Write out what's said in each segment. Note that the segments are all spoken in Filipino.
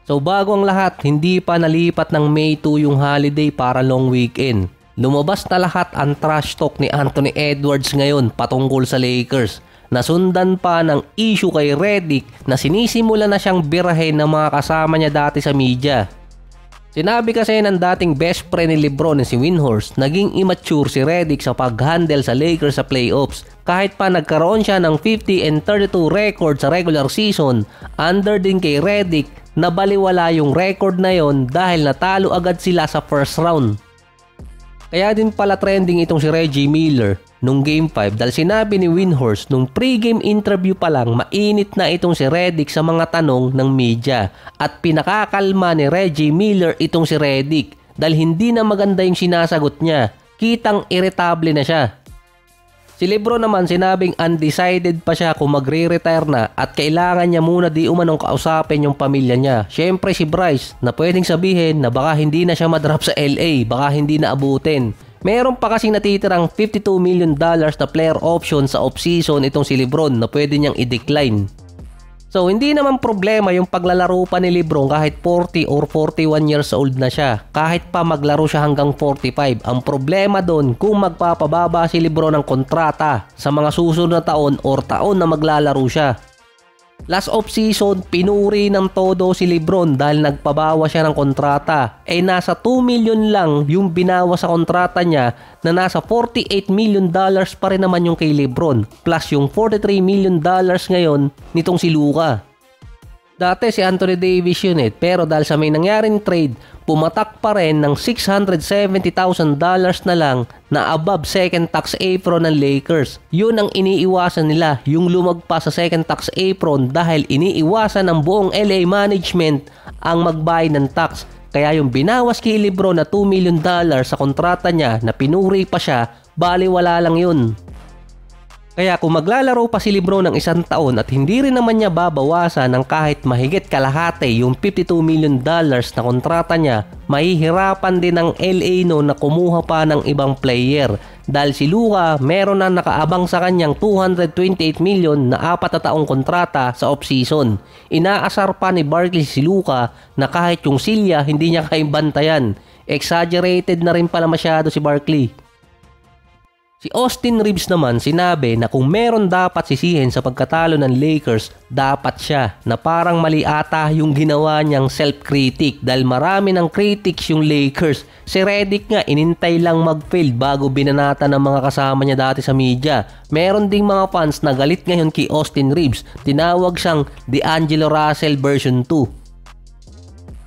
So bago ang lahat, hindi pa nalipat ng May 2 yung holiday para long weekend. Lumabas na lahat ang trash talk ni Anthony Edwards ngayon patungkol sa Lakers. Nasundan pa ng issue kay Redick na sinisimula na siyang birahin ng mga kasama niya dati sa media. Sinabi kasi ng dating best friend ni LeBron na si Windhorst, naging immature si Redick sa pag-handle sa Lakers sa playoffs. Kahit pa nagkaroon siya ng 50-32 record sa regular season, under din kay Redick na baliwala yung record na yon dahil natalo agad sila sa first round. Kaya din pala trending itong si Reggie Miller nung Game 5 dahil sinabi ni Windhorst nung pre-game interview pa lang mainit na itong si Redick sa mga tanong ng media at pinakakalma ni Reggie Miller itong si Redick dahil hindi na maganda yung sinasagot niya, kitang irritable na siya. Si LeBron naman sinabing undecided pa siya kung magre-retire na at kailangan niya muna di umanong kausapin yung pamilya niya. Syempre si Bryce na pwedeng sabihin na baka hindi na siya madrap sa LA, baka hindi na abutin. Meron pa kasing natitirang $52 million na player option sa off-season itong si LeBron na pwede niyang i-decline. So hindi naman problema yung paglalaro pa ni LeBron kahit 40 or 41 years old na siya. Kahit pa maglaro siya hanggang 45. Ang problema doon kung magpapababa si LeBron ng kontrata sa mga susunod na taon or taon na maglalaro siya. Last off-season, pinuri ng todo si LeBron dahil nagpabawa siya ng kontrata. Nasa $2 million lang yung binawa sa kontrata niya na nasa $48 million pa rin naman yung kay LeBron. Plus yung $43 million ngayon nitong si Luka. Dati si Anthony Davis yun pero dahil sa may nangyaring trade, pumatak pa rin ng $670,000 na lang na above second tax apron ng Lakers. Yun ang iniiwasan nila, yung lumagpas sa second tax apron dahil iniiwasan ng buong LA management ang magbayad ng tax. Kaya yung binawas kay LeBron na $2 million sa kontrata niya na pinuri pa siya, baliwala lang yun. Kaya kung maglalaro pa si LeBron ng isang taon at hindi rin naman niya babawasan ng kahit mahigit kalahati yung $52 million na kontrata niya, mahihirapan din ng LA na kumuha pa ng ibang player. Dahil si Luka meron na nakaabang sa kanyang $228 million na 4 na taong kontrata sa off-season. Inaasar pa ni Barkley si Luka na kahit yung silya hindi niya kaimbantayan. Exaggerated na rin pala masyado si Barkley. Si Austin Reeves naman sinabi na kung meron dapat sisihin sa pagkatalo ng Lakers, dapat siya na parang mali ata yung ginawa niyang self-critic dahil marami ng critics yung Lakers. Si Redick nga inintay lang mag-fail bago binanata ng mga kasama niya dati sa media. Meron ding mga fans na galit ngayon kay Austin Reeves, tinawag siyang D'Angelo Russell version 2.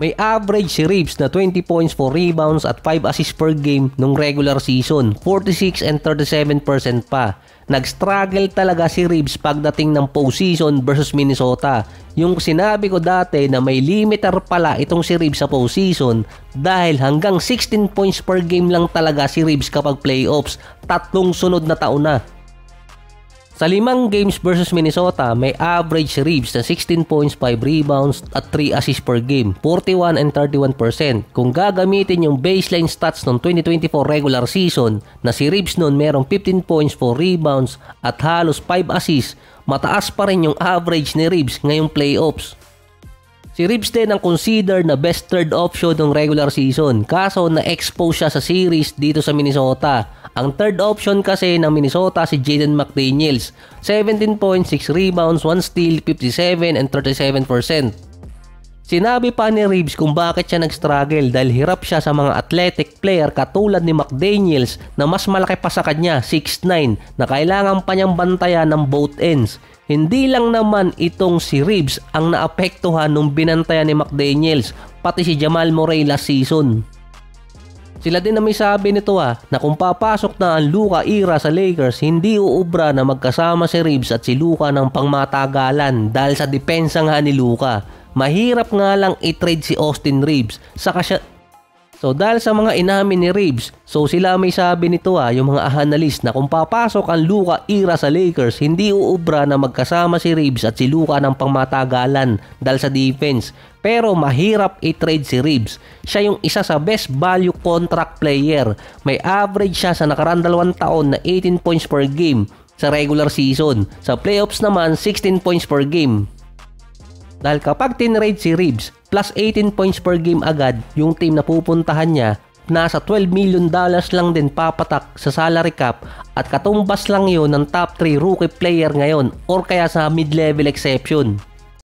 May average si Reeves na 20 points, 4 rebounds at 5 assists per game nung regular season, 46 and 37% pa. Nag-struggle talaga si Reeves pagdating ng postseason versus Minnesota. Yung sinabi ko dati na may limiter pala itong si Reeves sa postseason dahil hanggang 16 points per game lang talaga si Reeves kapag playoffs, 3 sunod na taon na. Sa 5 games versus Minnesota, may average si Reeves na 16 points, 5 rebounds at 3 assists per game, 41 and 31%. Kung gagamitin yung baseline stats ng 2024 regular season na si Reeves noon merong 15 points, 4 rebounds at halos 5 assists, mataas pa rin yung average ni Reeves ngayong playoffs. Si Reeves din ang considered na best third option ng regular season kaso na-expose siya sa series dito sa Minnesota. Ang third option kasi ng Minnesota si Jaden McDaniels, 17 points, 6 rebounds, 1 steal, 57 and 37%. Sinabi pa ni Reeves kung bakit siya nag-struggle dahil hirap siya sa mga athletic player katulad ni McDaniels na mas malaki pa sa kanya, 6'9", na kailangan pa niyang bantayan ng both ends. Hindi lang naman itong si Reeves ang naapektuhan nung binantayan ni McDaniels, pati si Jamal Murray last season. Sila din na may sabi nito na kung papasok na ang Luka era sa Lakers, hindi uubra na magkasama si Reeves at si Luka ng pangmatagalan dahil sa depensa nga ni Luka. Mahirap nga lang i-trade si Austin Reeves. So dahil sa mga inamin ni Reeves, so sila may sabi nito yung mga analyst na kung papasok ang Luka era sa Lakers, hindi uubra na magkasama si Reeves at si Luka ng pangmatagalan dahil sa defense. Pero mahirap i-trade si Reeves. Siya yung isa sa best value contract player. May average siya sa nakaraan 2 taon na 18 points per game sa regular season. Sa playoffs naman 16 points per game. Dahil kapag tinrade si Reeves, plus 18 points per game agad yung team na pupuntahan niya, nasa $12 million lang din papatak sa salary cap at katumbas lang yun ng top 3 rookie player ngayon or kaya sa mid-level exception.